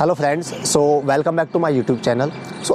Hello friends, welcome back to my YouTube channel.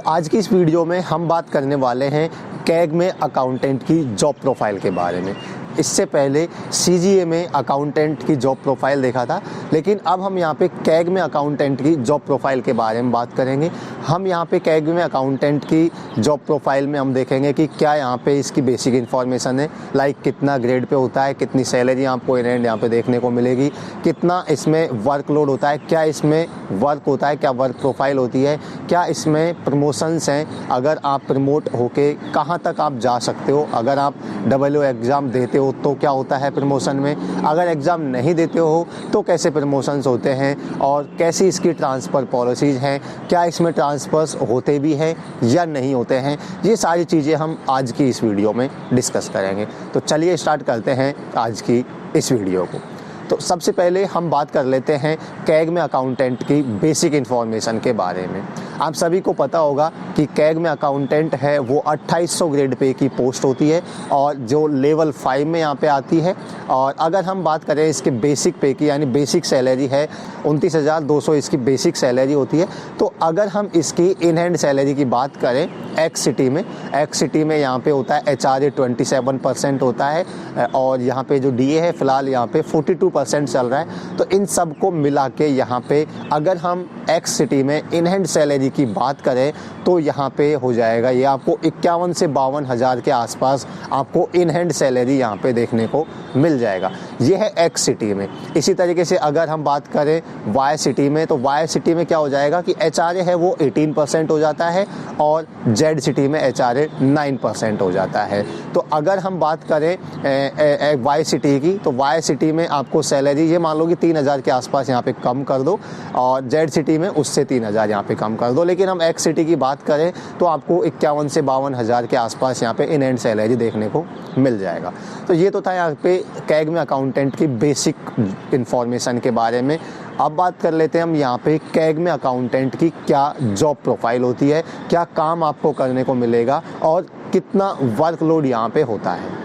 आज की इस वीडियो में हम बात करने वाले हैं कैग में अकाउंटेंट की जॉब प्रोफाइल के बारे में। इससे पहले सीजीए में अकाउंटेंट की जॉब प्रोफाइल देखा था, लेकिन अब हम यहाँ पे कैग में अकाउंटेंट की जॉब प्रोफाइल के बारे में बात करेंगे। हम यहाँ पे कैग में अकाउंटेंट की जॉब प्रोफाइल में हम देखेंगे कि क्या यहाँ पे इसकी बेसिक इन्फॉर्मेशन है, लाइक कितना ग्रेड पे होता है, कितनी सैलरी आपको इन हैंड यहाँ पे देखने को मिलेगी, कितना इसमें वर्कलोड होता है, क्या इसमें वर्क होता है, क्या वर्क प्रोफाइल होती है, क्या इसमें प्रमोशंस हैं, अगर आप प्रमोट होके कहाँ तक आप जा सकते हो, अगर आप डब्ल्यू एग्ज़ाम देते हो तो क्या होता है प्रमोशन में, अगर एग्ज़ाम नहीं देते हो तो कैसे प्रमोशंस होते हैं, और कैसी इसकी ट्रांसफ़र पॉलिसीज़ हैं, क्या इसमें ट्रांसफ़र्स होते भी हैं या नहीं होते हैं। ये सारी चीज़ें हम आज की इस वीडियो में डिस्कस करेंगे। तो चलिए स्टार्ट करते हैं आज की इस वीडियो को। तो सबसे पहले हम बात कर लेते हैं कैग में अकाउंटेंट की बेसिक इन्फॉर्मेशन के बारे में। आप सभी को पता होगा कि कैग में अकाउंटेंट है वो 2800 ग्रेड पे की पोस्ट होती है और जो लेवल 5 में यहाँ पे आती है। और अगर हम बात करें इसके बेसिक पे की, यानी बेसिक सैलरी है 29,200 इसकी बेसिक सैलरी होती है। तो अगर हम इसकी इन हैंड सैलरी की बात करें एक्स सिटी में यहाँ पे होता है HRA 27% होता है, और यहाँ पे जो DA है फ़िलहाल यहाँ पे 42% चल रहा है। तो इन सब को मिला के यहाँ पे अगर हम एक्स सिटी में इन हैंड सैलरी की बात करें तो यहाँ पे हो जाएगा ये आपको 51 से 52 हज़ार के आसपास आपको इन हैंड सैलरी यहाँ पे देखने को मिल जाएगा। ये है एक्स सिटी में। इसी तरीके से अगर हम बात करें वाई सिटी में, तो वाई सिटी में क्या हो जाएगा कि HRA है वो 18% हो जाता है और जेड सिटी में HRA 9% हो जाता है। तो अगर हम बात करें वाई सिटी की, तो वाई सिटी में आपको सैलरी ये मान लो कि 3,000 के आसपास यहाँ पे कम कर दो, और जेड सिटी में उससे 3,000 यहाँ पे कम कर दो। लेकिन हम एक्स सिटी की बात करें तो आपको 51 से 52 हज़ार के आसपास यहाँ पे इन हैंड सैलरी देखने को मिल जाएगा। तो ये तो था यहाँ पे कैग में अकाउंटेंट की बेसिक इन्फॉर्मेशन के बारे में। अब बात कर लेते हैं हम यहाँ पे कैग में अकाउंटेंट की क्या जॉब प्रोफाइल होती है, क्या काम आपको करने को मिलेगा और कितना वर्कलोड यहाँ पे होता है।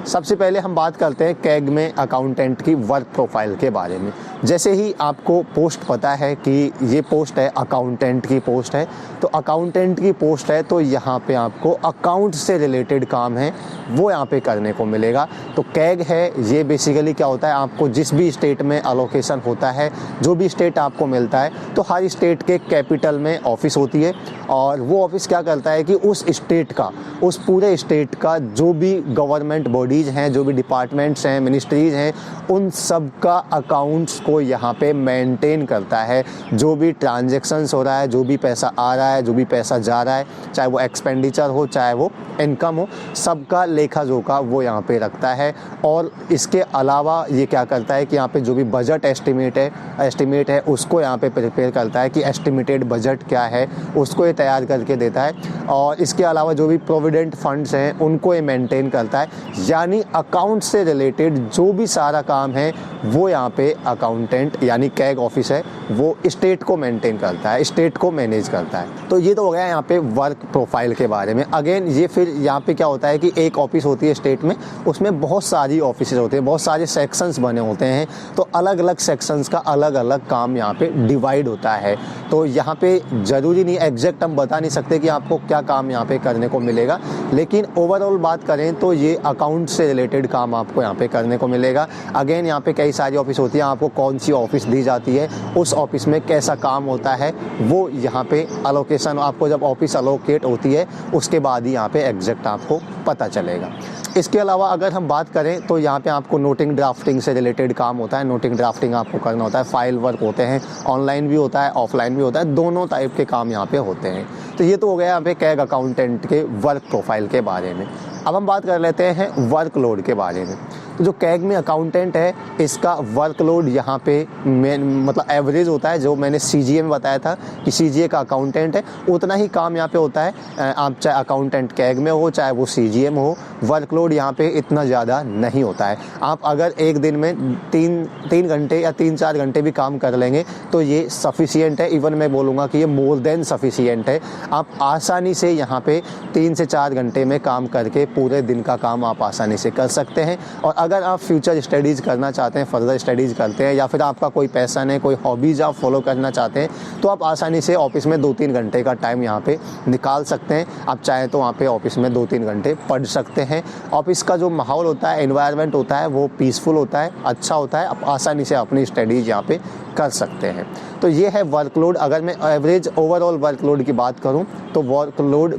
सबसे पहले हम बात करते हैं कैग में अकाउंटेंट की वर्क प्रोफाइल के बारे में। जैसे ही आपको पोस्ट पता है कि ये पोस्ट है अकाउंटेंट की पोस्ट है, तो अकाउंटेंट की पोस्ट है तो यहाँ पे आपको अकाउंट से रिलेटेड काम है वो यहाँ पे करने को मिलेगा। तो कैग है ये बेसिकली क्या होता है, आपको जिस भी स्टेट में अलोकेशन होता है, जो भी स्टेट आपको मिलता है, तो हर स्टेट के कैपिटल में ऑफिस होती है, और वो ऑफिस क्या करता है कि उस स्टेट का, उस पूरे स्टेट का जो भी गवर्नमेंट बॉडीज़ हैं, जो भी डिपार्टमेंट्स हैं, मिनिस्ट्रीज़ हैं, उन सब का अकाउंट्स को यहाँ पे मेंटेन करता है। जो भी ट्रांजैक्शंस हो रहा है, जो भी पैसा आ रहा है, जो भी पैसा जा रहा है, चाहे वो एक्सपेंडिचर हो चाहे वो इनकम हो, सबका लेखा जोखा वो यहाँ पे रखता है। और इसके अलावा ये क्या करता है कि यहाँ पे जो भी बजट एस्टिमेट है उसको यहाँ पे प्रिपेयर करता है कि एस्टिमेटेड बजट क्या है उसको ये तैयार करके देता है। और इसके अलावा जो भी प्रोविडेंट फंड्स हैं उनको ये मेंटेन करता है। यानी अकाउंट से रिलेटेड जो भी सारा काम है वो यहाँ पे अकाउंटेंट यानी कैग ऑफिस है वो स्टेट को मेंटेन करता है, स्टेट को मैनेज करता है। तो ये तो हो गया यहाँ पे वर्क प्रोफाइल के बारे में। अगेन ये फिर यहाँ पे क्या होता है कि एक ऑफिस होती है स्टेट में, उसमें बहुत सारी ऑफिस होते हैं, बहुत सारे सेक्शंस बने होते हैं, तो अलग अलग सेक्शंस का अलग अलग काम यहाँ पे डिवाइड होता है। तो यहाँ पे ज़रूरी नहीं एग्जैक्ट हम बता नहीं सकते कि आपको क्या काम यहाँ पे करने को मिलेगा, लेकिन ओवरऑल बात करें तो ये अकाउंट से रिलेटेड काम आपको यहाँ पे करने को मिलेगा। अगेन यहाँ पे कई सारी ऑफिस होती है, आपको कौन सी ऑफिस दी जाती है, उस ऑफिस में कैसा काम होता है, वो यहाँ पे अलोकेशन आपको जब ऑफिस अलोकेट होती है उसके बाद ही यहाँ पे एग्जैक्ट आपको पता चलेगा। इसके अलावा अगर हम बात करें तो यहाँ पे आपको नोटिंग ड्राफ्टिंग से रिलेटेड काम होता है। नोटिंग ड्राफ्टिंग आपको करना होता है, फाइल वर्क होते हैं, ऑनलाइन भी होता है, ऑफलाइन भी होता है, दोनों टाइप के काम यहाँ पे होते हैं। तो ये तो हो गया यहाँ पे कैग अकाउंटेंट के वर्क प्रोफाइल के बारे में। अब हम बात कर लेते हैं वर्कलोड के बारे में। तो जो कैग में अकाउंटेंट है इसका वर्कलोड यहाँ पे मतलब एवरेज होता है, जो मैंने सीजीए में बताया था कि सीजीए का अकाउंटेंट है उतना ही काम यहाँ पे होता है। आप चाहे अकाउंटेंट कैग में हो चाहे वो सीजीए में हो, वर्कलोड यहाँ पे इतना ज़्यादा नहीं होता है। आप अगर एक दिन में तीन घंटे या 3-4 घंटे भी काम कर लेंगे तो ये सफिशिएंट है। इवन मैं बोलूँगा कि ये मोर देन सफिशिएंट है। आप आसानी से यहाँ पे 3 से 4 घंटे में काम करके पूरे दिन का काम आप आसानी से कर सकते हैं। और अगर आप फ्यूचर स्टडीज़ करना चाहते हैं, फर्दर स्टडीज़ करते हैं, या फिर आपका कोई पैशन है, कोई हॉबीज़ आप फॉलो करना चाहते हैं, तो आप आसानी से ऑफिस में 2-3 घंटे का टाइम यहाँ पे निकाल सकते हैं। आप चाहें तो वहाँ पे ऑफिस में 2-3 घंटे पढ़ सकते हैं। ऑफिस का जो माहौल होता है, एनवायरनमेंट होता है, वो पीसफुल होता है, अच्छा होता है। आप आसानी से अपनी स्टडीज़ यहाँ पे कर सकते हैं। तो ये है वर्कलोड। अगर मैं एवरेज ओवरऑल वर्कलोड की बात करूं तो वर्कलोड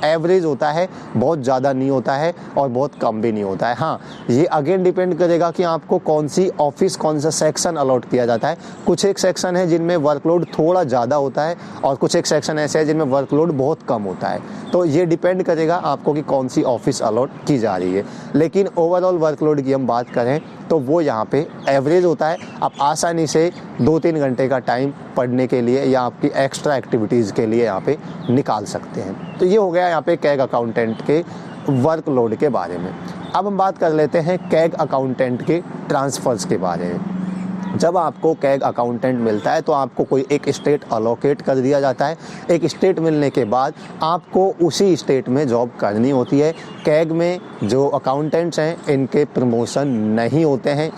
एवरेज होता है, बहुत ज़्यादा नहीं होता है और बहुत कम भी नहीं होता है। हाँ, ये अगेन डिपेंड करेगा कि आपको कौन सी ऑफिस, कौन सा सेक्शन अलॉट किया जाता है। कुछ एक सेक्शन है जिनमें वर्कलोड थोड़ा ज़्यादा होता है और कुछ एक सेक्शन ऐसे है जिनमें वर्कलोड बहुत कम होता है। तो ये डिपेंड करेगा आपको कि कौन सी ऑफिस अलॉट की जा रही है। लेकिन ओवरऑल वर्कलोड की हम बात करें तो वो यहाँ पे एवरेज होता है। आप आसानी से 2-3 घंटे का टाइम पढ़ने के लिए या आपकी एक्स्ट्रा एक्टिविटीज़ के लिए यहाँ पे निकाल सकते हैं। तो ये हो गया यहाँ पे कैग अकाउंटेंट के वर्कलोड के बारे में। अब हम बात कर लेते हैं कैग अकाउंटेंट के ट्रांसफ़र्स के बारे में। जब आपको कैग अकाउंटेंट मिलता है तो आपको कोई एक स्टेट अलोकेट कर दिया जाता है। एक स्टेट मिलने के बाद आपको उसी स्टेट में जॉब करनी होती है। कैग में जो अकाउंटेंट्स हैं इनके प्रमोशन नहीं होते हैं,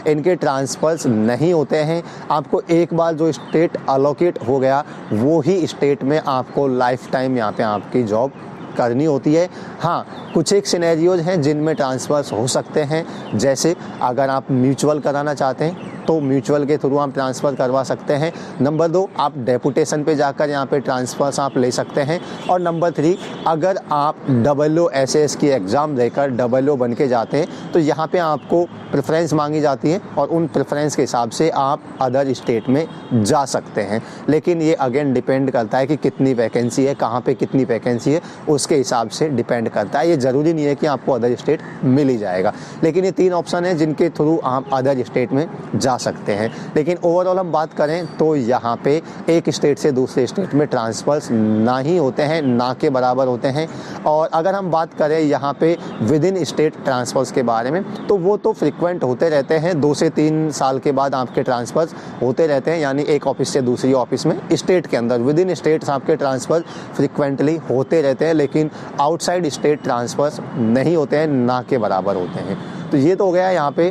इनके ट्रांसफ़र्स नहीं होते हैं। आपको एक बार जो स्टेट अलोकेट हो गया वो ही स्टेट में आपको लाइफ टाइम यहाँ पे आपकी जॉब करनी होती है। हाँ, कुछ एक सिनेरियोज हैं जिनमें ट्रांसफ़र्स हो सकते हैं, जैसे अगर आप म्यूचुअल कराना चाहते हैं तो म्यूचुअल के थ्रू आप ट्रांसफ़र करवा सकते हैं। नंबर 2, आप डेपुटेशन पे जाकर यहाँ पे ट्रांसफ़र्स आप ले सकते हैं। और नंबर 3, अगर आप WSS की एग्ज़ाम देकर WO बन के जाते हैं तो यहाँ पे आपको प्रेफरेंस मांगी जाती है और उन प्रेफरेंस के हिसाब से आप अदर स्टेट में जा सकते हैं। लेकिन ये अगेन डिपेंड करता है कि कितनी वैकेंसी है, कहाँ पे कितनी वैकेंसी है, उसके हिसाब से डिपेंड करता है। ये ज़रूरी नहीं है कि आपको अदर स्टेट मिल ही जाएगा, लेकिन ये 3 ऑप्शन है जिनके थ्रू आप अदर स्टेट में जा सकते हैं। लेकिन ओवरऑल हम बात करें तो यहाँ पे एक स्टेट से दूसरे स्टेट में ट्रांसफ़र्स ना ही होते हैं, ना के बराबर होते हैं। और अगर हम बात करें यहाँ पे विद इन स्टेट ट्रांसफ़र्स के बारे में तो वो तो फ्रिक्वेंट होते रहते हैं। 2 से 3 साल के बाद आपके ट्रांसफ़र्स होते रहते हैं, यानी एक ऑफिस से दूसरी ऑफिस में स्टेट के अंदर विद इन स्टेट्स आपके ट्रांसफ़र फ्रिक्वेंटली होते रहते हैं। लेकिन आउटसाइड स्टेट ट्रांसफ़र्स नहीं होते हैं, ना के बराबर होते हैं। तो ये तो हो गया यहाँ पे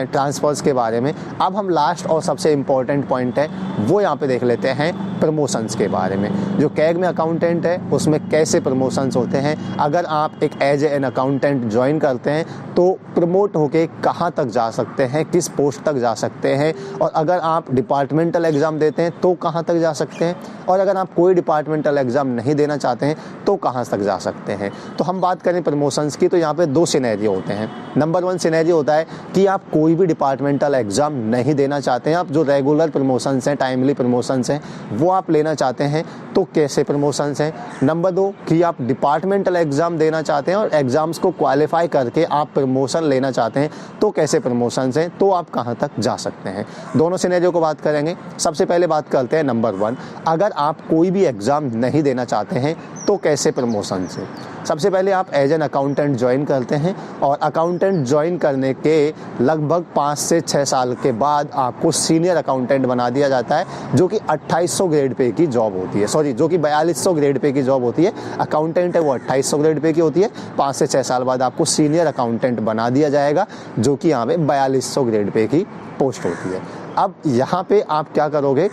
ट्रांसफ़र्स के बारे में। अब हम लास्ट और सबसे इम्पॉर्टेंट पॉइंट है वो यहाँ पे देख लेते हैं प्रमोशंस के बारे में। जो कैग में अकाउंटेंट है उसमें कैसे प्रमोशंस होते हैं। अगर आप एक एज एन अकाउंटेंट ज्वाइन करते हैं तो प्रमोट होके कहाँ तक जा सकते हैं, किस पोस्ट तक जा सकते हैं, और अगर आप डिपार्टमेंटल एग्ज़ाम देते हैं तो कहाँ तक जा सकते हैं, और अगर आप कोई डिपार्टमेंटल एग्ज़ाम नहीं देना चाहते हैं तो कहाँ तक जा सकते हैं। तो हम बात करें प्रमोशंस की तो यहाँ पे 2 सिनेरियो होते हैं। नंबर 1 सिनेरियो होता है कि आप कोई भी डिपार्टमेंटल एग्ज़ाम नहीं देना चाहते हैं, आप जो रेगुलर प्रमोशंस हैं, टाइमली प्रमोशंस हैं वो आप लेना चाहते हैं, तो कैसे प्रमोशंस हैं। नंबर 2 कि आप डिपार्टमेंटल एग्ज़ाम देना चाहते हैं और एग्ज़ाम्स को क्वालिफाई करके आप प्रमोशन लेना चाहते हैं, तो कैसे प्रमोशंस हैं, तो आप कहाँ तक जा सकते हैं। दोनों सिनेरियो को बात करेंगे। सबसे पहले बात करते हैं नंबर 1, अगर आप कोई भी एग्ज़ाम नहीं देना चाहते हैं तो कैसे प्रमोशंस हैं। सबसे पहले आप एज एन अकाउंटेंट ज्वाइन करते हैं और अकाउंटेंट ज्वाइन करने के लगभग 5 से 6 साल के बाद आपको सीनियर अकाउंटेंट बना दिया जाता है, जो कि 2800 ग्रेड पे की जॉब होती है, जो कि 4200 ग्रेड पे की जॉब होती है। अकाउंटेंट है वो 2800 ग्रेड पे की होती है। 5 से 6 साल बाद आपको सीनियर अकाउंटेंट बना दिया जाएगा, जो कि यहाँ पे 4200 ग्रेड पे की पोस्ट होती है। अब यहाँ पे आप क्या करोगे,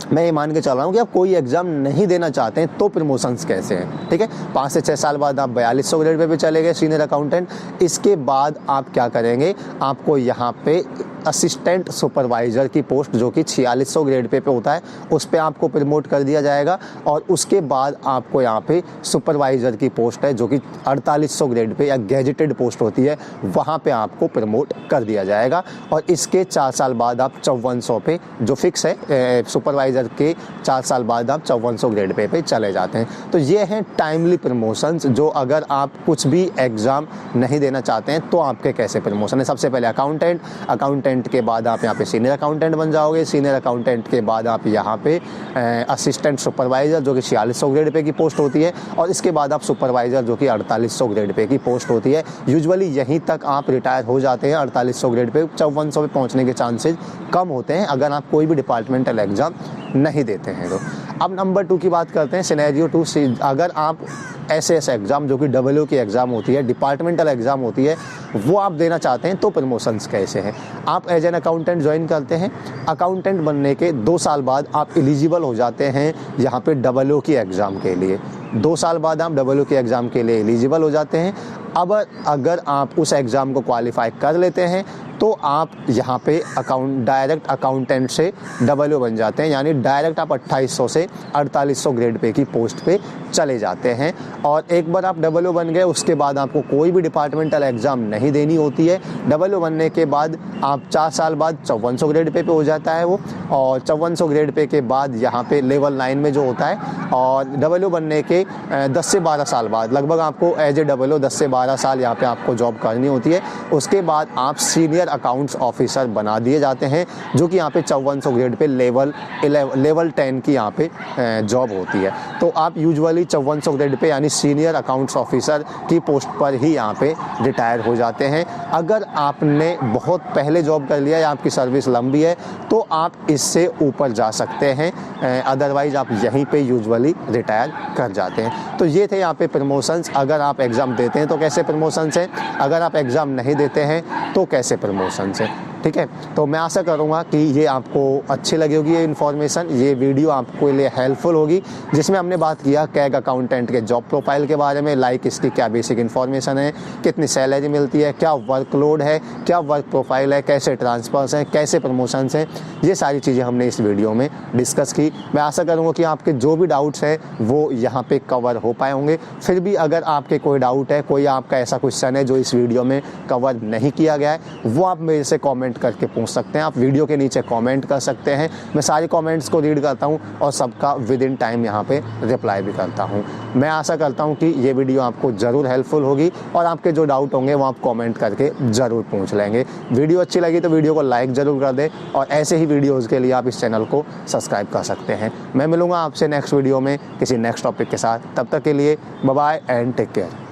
मैं ये मान के चल रहा हूँ कि आप कोई एग्ज़ाम नहीं देना चाहते हैं तो प्रमोशंस कैसे हैं, ठीक है। 5 से 6 साल बाद आप 4200 ग्रेड पे चले गए सीनियर अकाउंटेंट। इसके बाद आप क्या करेंगे, आपको यहाँ पे असिस्टेंट सुपरवाइज़र की पोस्ट, जो कि 4600 ग्रेड पे होता है, उस पे आपको प्रमोट कर दिया जाएगा। और उसके बाद आपको यहाँ पे सुपरवाइज़र की पोस्ट है, जो कि 4800 ग्रेड पे या गैजेटेड पोस्ट होती है, वहाँ पे आपको प्रमोट कर दिया जाएगा। और इसके 4 साल बाद आप 5400 पे, जो फिक्स है सुपरवाइज़र के 4 साल बाद आप 5400 ग्रेड पे चले जाते हैं। तो ये हैं टाइमली प्रमोशंस, जो अगर आप कुछ भी एग्ज़ाम नहीं देना चाहते हैं तो आपके कैसे प्रमोशन है। सबसे पहले अकाउंटेंट के बाद आप यहाँ पे सीनियर अकाउंटेंट बन जाओगे। सीनियर अकाउंटेंट के बाद आप यहाँ पे असिस्टेंट सुपरवाइज़र, जो कि 4600 ग्रेड पे की पोस्ट होती है। और इसके बाद आप सुपरवाइज़र, जो कि 4800 ग्रेड पे की पोस्ट होती है। यूजुअली यहीं तक आप रिटायर हो जाते हैं 4800 ग्रेड पे। 5400 पे पहुँचने के चांसेस कम होते हैं अगर आप कोई भी डिपार्टमेंटल एग्ज़ाम नहीं देते हैं तो। अब नंबर 2 की बात करते हैं, सिनेरियो 2। अगर आप एसएस एग्ज़ाम जो कि डब्ल्यू की एग्ज़ाम होती है, डिपार्टमेंटल एग्ज़ाम होती है, वो आप देना चाहते हैं तो प्रमोशंस कैसे हैं। आप एज एन अकाउंटेंट ज्वाइन करते हैं, अकाउंटेंट बनने के 2 साल बाद आप एलिजिबल हो जाते हैं यहाँ पे डब्ल्यू की एग्ज़ाम के लिए। 2 साल बाद आप डब्ल्यू के एग्ज़ाम के लिए एलिजिबल हो जाते हैं। अब अगर आप उस एग्ज़ाम को क्वालिफाई कर लेते हैं तो आप यहाँ पे डायरेक्ट अकाउंटेंट से डब्ल्यू बन जाते हैं, यानी डायरेक्ट आप 2800 से 4800 ग्रेड पे की पोस्ट पे चले जाते हैं। और एक बार आप डब्ल्यू बन गए उसके बाद आपको कोई भी डिपार्टमेंटल एग्ज़ाम नहीं देनी होती है। डब्ल्यू बनने के बाद आप 4 साल बाद 5400 ग्रेड पे हो जाता है वो, और 5400 ग्रेड पे के बाद यहाँ पे लेवल 9 में जो होता है, और डब्ल्यू बनने के 10 से 12 साल बाद लगभग आपको एज ए डब्ल्यू 10 से 12 साल यहाँ पे आपको जॉब करनी होती है। उसके बाद आप सीनियर अकाउंट्स ऑफिसर बना दिए जाते हैं, जो कि यहाँ पे 5400 ग्रेड पे लेवल 10 की यहाँ पे जॉब होती है। तो आप यूजुअली 5400 ग्रेड पे यानी सीनियर अकाउंट्स ऑफिसर की पोस्ट पर ही यहाँ पे रिटायर हो जाते हैं। अगर आपने बहुत पहले जॉब कर लिया या आपकी सर्विस लंबी है तो आप इससे ऊपर जा सकते हैं, अदरवाइज आप यहीं पे यूजुअली रिटायर कर जाते हैं। तो ये थे यहाँ पे प्रमोशंस। अगर आप एग्ज़ाम देते हैं तो कैसे प्रमोशंस हैं, अगर आप एग्ज़ाम नहीं देते हैं तो कैसे प्रमोशंस हैं। ठीक है, तो मैं आशा करूँगा कि ये आपको अच्छी लगी होगी, ये इन्फॉर्मेशन, ये वीडियो आपके लिए हेल्पफुल होगी, जिसमें हमने बात किया कैग अकाउंटेंट के जॉब प्रोफाइल के बारे में, लाइक इसकी क्या बेसिक इन्फॉर्मेशन है, कितनी सैलरी मिलती है, क्या वर्कलोड है, क्या वर्क प्रोफाइल है, कैसे ट्रांसफर्स हैं, कैसे प्रमोशंस हैं, ये सारी चीज़ें हमने इस वीडियो में डिस्कस की। मैं आशा करूँगा कि आपके जो भी डाउट्स हैं वो यहाँ पे कवर हो पाए होंगे। फिर भी अगर आपके कोई डाउट है, कोई आपका ऐसा क्वेश्चन है जो इस वीडियो में कवर नहीं किया गया है, वो आप मेरे से कमेंट करके पूछ सकते हैं। आप वीडियो के नीचे कमेंट कर सकते हैं, मैं सारे कमेंट्स को रीड करता हूं और सबका विद इन टाइम यहाँ पे रिप्लाई भी करता हूं। मैं आशा करता हूं कि ये वीडियो आपको ज़रूर हेल्पफुल होगी और आपके जो डाउट होंगे वो आप कमेंट करके ज़रूर पूछ लेंगे। वीडियो अच्छी लगी तो वीडियो को लाइक ज़रूर कर दें और ऐसे ही वीडियोज़ के लिए आप इस चैनल को सब्सक्राइब कर सकते हैं। मैं मिलूँगा आपसे नेक्स्ट वीडियो में किसी नेक्स्ट टॉपिक के साथ, तब तक के लिए bye bye and take care.